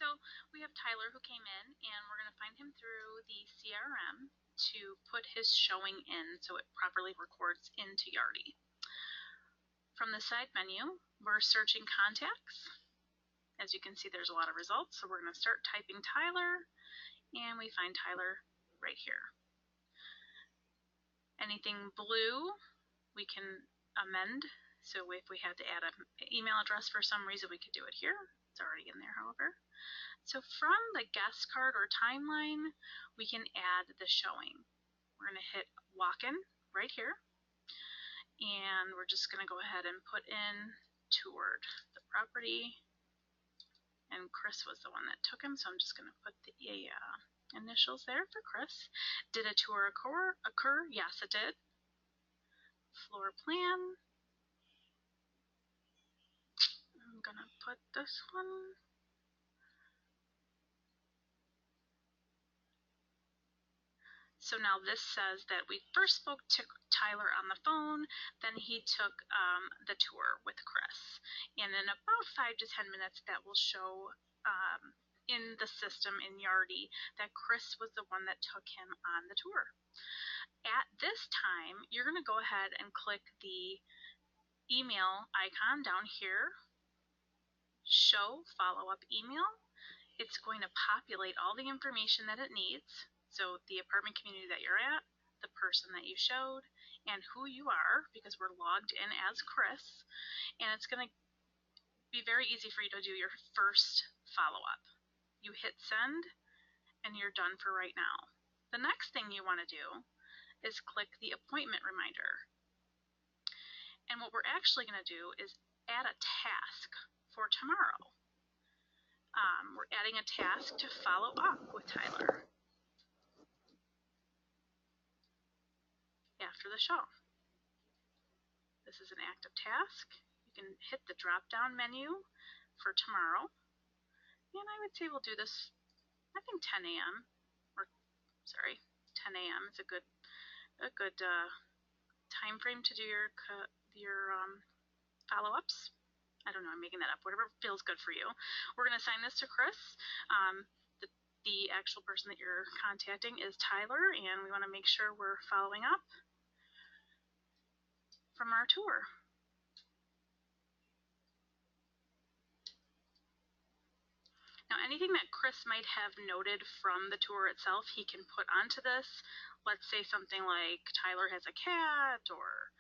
So we have Tyler who came in, and we're going to find him through the CRM to put his showing in so it properly records into Yardi. From the side menu, we're searching contacts. As you can see, there's a lot of results, so we're going to start typing Tyler, and we find Tyler right here. Anything blue, we can amend. So if we had to add an email address for some reason, we could do it here. It's already in there, however. So from the guest card or timeline, we can add the showing. We're going to hit walk-in right here. And we're just going to go ahead and put in toured the property. And Chris was the one that took him, so I'm just going to put the initials there for Chris. Did a tour occur? Yes, it did. Floor plan. I'm going to put this one. So now this says that we first spoke to Tyler on the phone, then he took the tour with Chris. And in about 5 to 10 minutes, that will show in the system in Yardi that Chris was the one that took him on the tour. At this time, you're going to go ahead and click the email icon down here, show follow-up email. It's going to populate all the information that it needs. So the apartment community that you're at, the person that you showed, and who you are, because we're logged in as Chris. And it's going to be very easy for you to do your first follow-up. You hit send, and you're done for right now. The next thing you want to do is click the appointment reminder. And what we're actually going to do is add a task for tomorrow. We're adding a task to follow up with Tyler after the show. This is an active task. You can hit the drop-down menu for tomorrow. And I would say we'll do this, I think 10 a.m. or sorry, 10 a.m. is a good time frame to do your follow-ups. I don't know, I'm making that up. Whatever feels good for you. We're going to assign this to Chris. The actual person that you're contacting is Tyler, and we want to make sure we're following up from our tour. Now, anything that Chris might have noted from the tour itself, he can put onto this. Let's say something like Tyler has a cat, or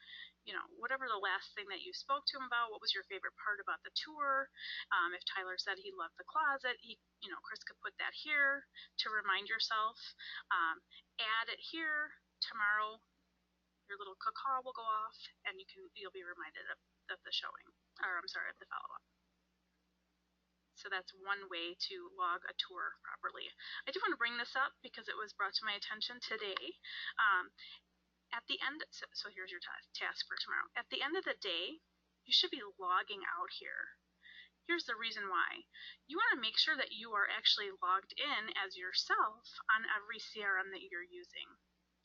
whatever the last thing that you spoke to him about. What was your favorite part about the tour? If Tyler said he loved the closet, Chris could put that here to remind yourself. Add it here. Tomorrow, your little caw will go off, and you'll be reminded of the showing, or I'm sorry, of the follow-up. So that's one way to log a tour properly. I do want to bring this up because it was brought to my attention today. At the end, so here's your task for tomorrow. At the end of the day, you should be logging out here. Here's the reason why. You want to make sure that you are actually logged in as yourself on every CRM that you're using.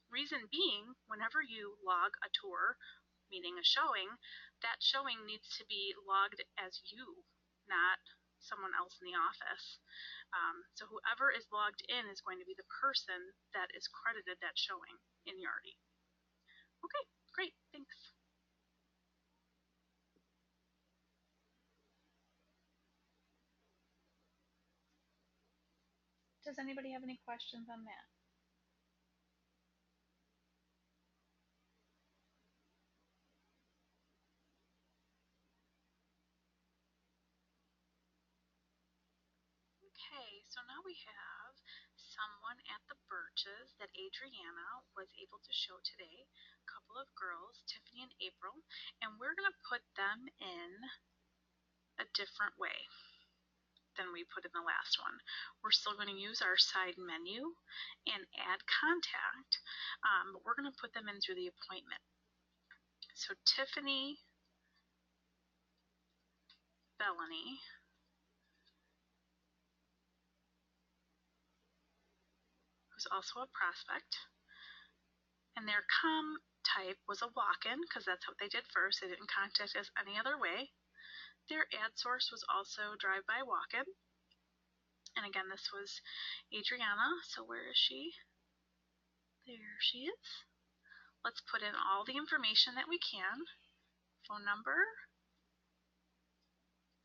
Reason being, whenever you log a tour, meaning a showing, that showing needs to be logged as you, not someone else in the office. So whoever is logged in is going to be the person that is credited that showing in Yardi. Okay, great, thanks. Does anybody have any questions on that? Okay, so now we have someone at the Birches that Adriana was able to show today. A couple of girls, Tiffany and April, and we're going to put them in a different way than we put in the last one. We're still going to use our side menu and add contact, but we're going to put them in through the appointment. So Tiffany Bellany who's also a prospect, and their com type was a walk-in because that's what they did first. They didn't contact us any other way. Their ad source was also drive-by walk-in. And again, this was Adriana. So where is she? There she is. Let's put in all the information that we can. Phone number.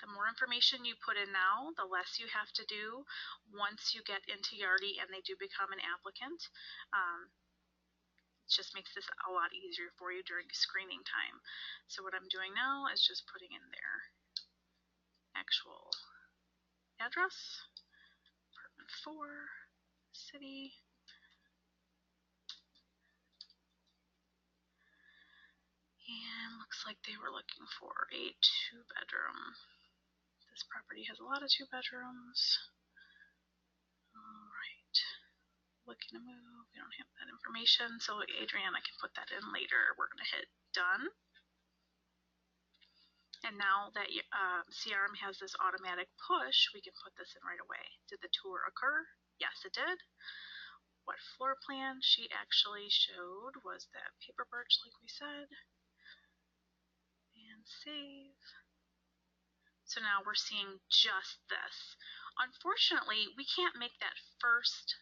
The more information you put in now, the less you have to do once you get into Yardi and they do become an applicant. It just makes this a lot easier for you during screening time. So what I'm doing now is just putting in their actual address, apartment 4, city, and looks like they were looking for a 2-bedroom. This property has a lot of 2 bedrooms. Alright, looking to move, we don't have that information, so Adriana can put that in later. We're going to hit done. And now that CRM has this automatic push, we can put this in right away. Did the tour occur? Yes, it did. What floor plan she actually showed was that paper birch, like we said. And save. So now we're seeing just this. Unfortunately, we can't make that first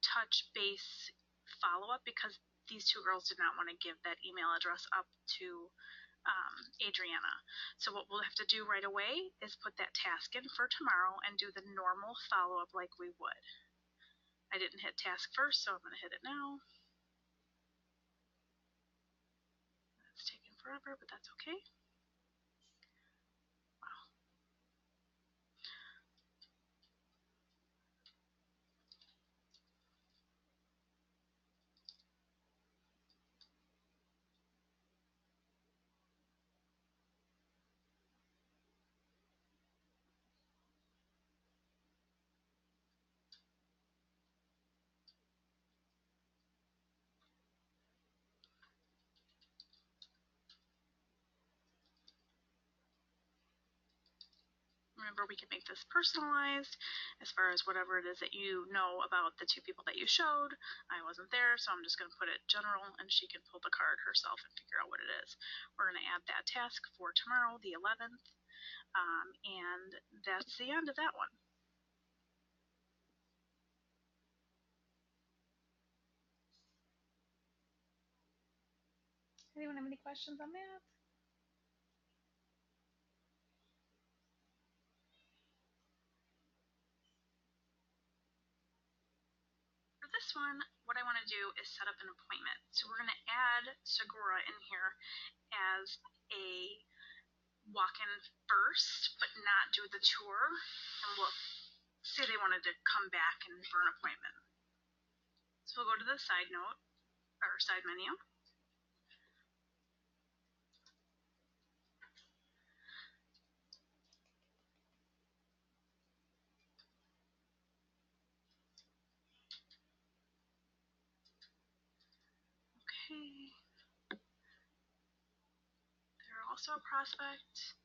touch base follow-up because these 2 girls did not want to give that email address up to Adriana. So what we'll have to do right away is put that task in for tomorrow and do the normal follow-up like we would. I didn't hit task first, so I'm going to hit it now. It's taking forever, but that's okay. Wow. Remember, we can make this personalized as far as whatever it is that you know about the 2 people that you showed. I wasn't there, so I'm just going to put it general, and she can pull the card herself and figure out what it is. We're going to add that task for tomorrow, the 11th, and that's the end of that one. Anyone have any questions on that? For this one, what I want to do is set up an appointment. So we're going to add Segura in here as a walk-in first, but not do the tour. And we'll say they wanted to come back and for an appointment. So we'll go to the side note, or side menu. Okay. They're also a prospect.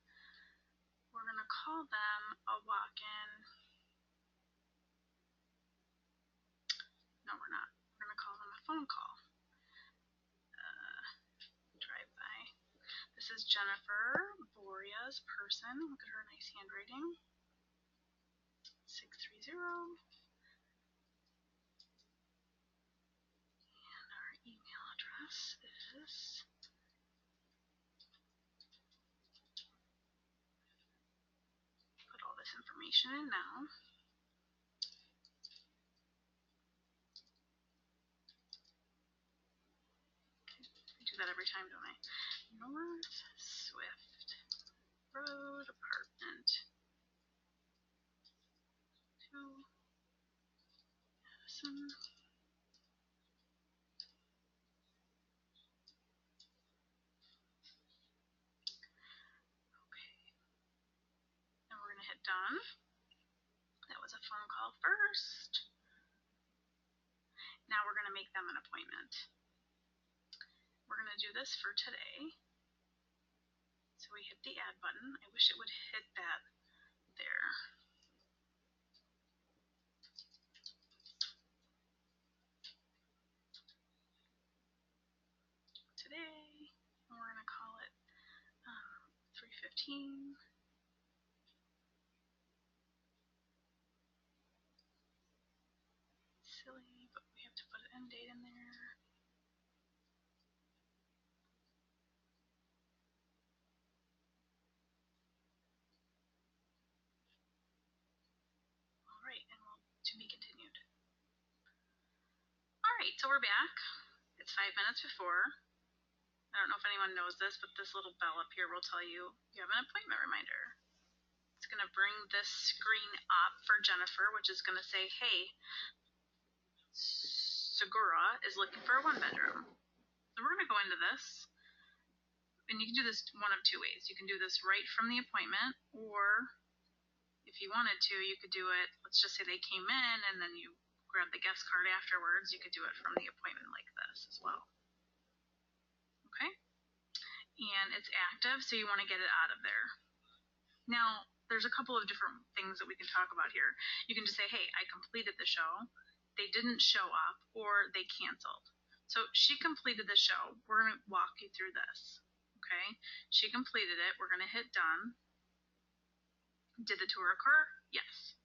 We're going to call them a walk-in. No, we're not. We're going to call them a phone call. Drive-by. This is Jennifer Boria's person. Look at her nice handwriting. 630. And our email address is... Put all this information in now. I do that every time, don't I? North Swift Road, apartment 2, Madison. Okay. And we're going to hit done. That was a phone call first. Now we're going to make them an appointment. We're going to do this for today. So we hit the add button. I wish it would hit that there. Today, and we're going to call it 3:15. So we're back. It's 5 minutes before. I don't know if anyone knows this, but this little bell up here will tell you you have an appointment reminder. It's going to bring this screen up for Jennifer, which is going to say, hey, Segura is looking for a 1-bedroom. So we're going to go into this, and you can do this one of 2 ways. You can do this right from the appointment, or if you wanted to, you could do it, let's just say they came in and then you grab the guest card afterwards. You could do it from the appointment like this as well. Okay? And it's active, so you want to get it out of there. Now, there's a couple of different things that we can talk about here. You can just say, hey, I completed the show. They didn't show up, or they canceled. So she completed the show. We're going to walk you through this. Okay? She completed it. We're going to hit done. Did the tour occur? Yes.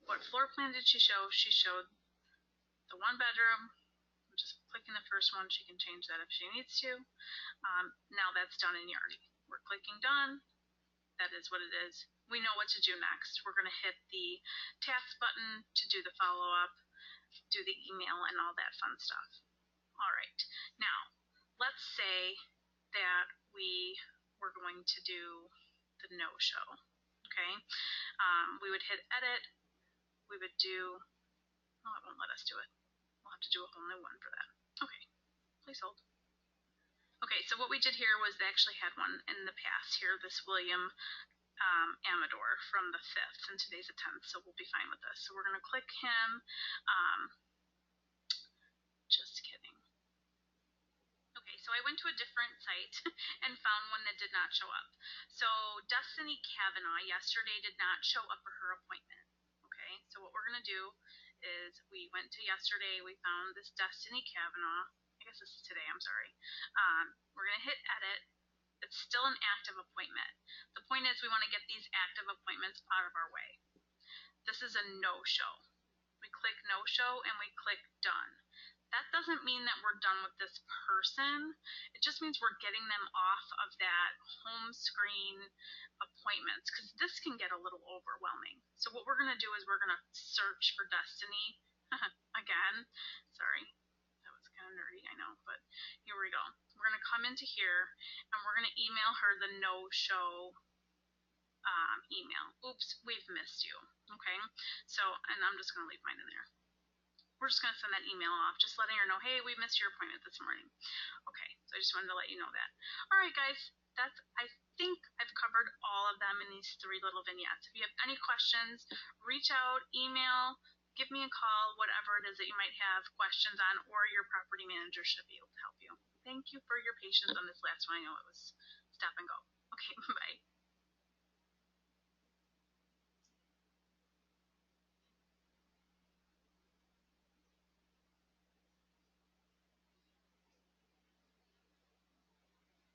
What floor plan did she show? She showed the 1-bedroom. Just clicking the first one. She can change that if she needs to. Now that's done in Yardi. We're clicking done. That is what it is. We know what to do next. We're going to hit the task button to do the follow-up, do the email, and all that fun stuff. All right. Now, let's say that we were going to do the no-show. Okay? We would hit edit. We would do, oh, it won't let us do it. We'll have to do a whole new one for that. Okay. Please hold. Okay, so what we did here was they actually had one in the past here, this William Amador from the 5th, and today's the 10th, so we'll be fine with this. So we're going to click him. Just kidding. Okay, so I went to a different site and found one that did not show up. So Destiny Kavanaugh yesterday did not show up for her appointment. Okay, so what we're going to do is we went to yesterday, we found this Destiny Kavanaugh. I guess this is today, I'm sorry. We're going to hit edit. It's still an active appointment. The point is we want to get these active appointments out of our way. This is a no-show. We click no-show and we click done. That doesn't mean that we're done with this person. It just means we're getting them off of that home screen appointments, because this can get a little overwhelming. So what we're going to do is we're going to search for Destiny again. Sorry. Nerdy, I know, but here we go. We're going to come into here and we're going to email her the no-show email. Oops, we've missed you. Okay, so, and I'm just going to leave mine in there. We're just going to send that email off, just letting her know, hey, we missed your appointment this morning. Okay, so I just wanted to let you know that. All right, guys, I think I've covered all of them in these 3 little vignettes. If you have any questions, reach out, email, give me a call, whatever it is that you might have questions on, or your property manager should be able to help you. Thank you for your patience on this last one. I know it was stop and go. Okay, bye.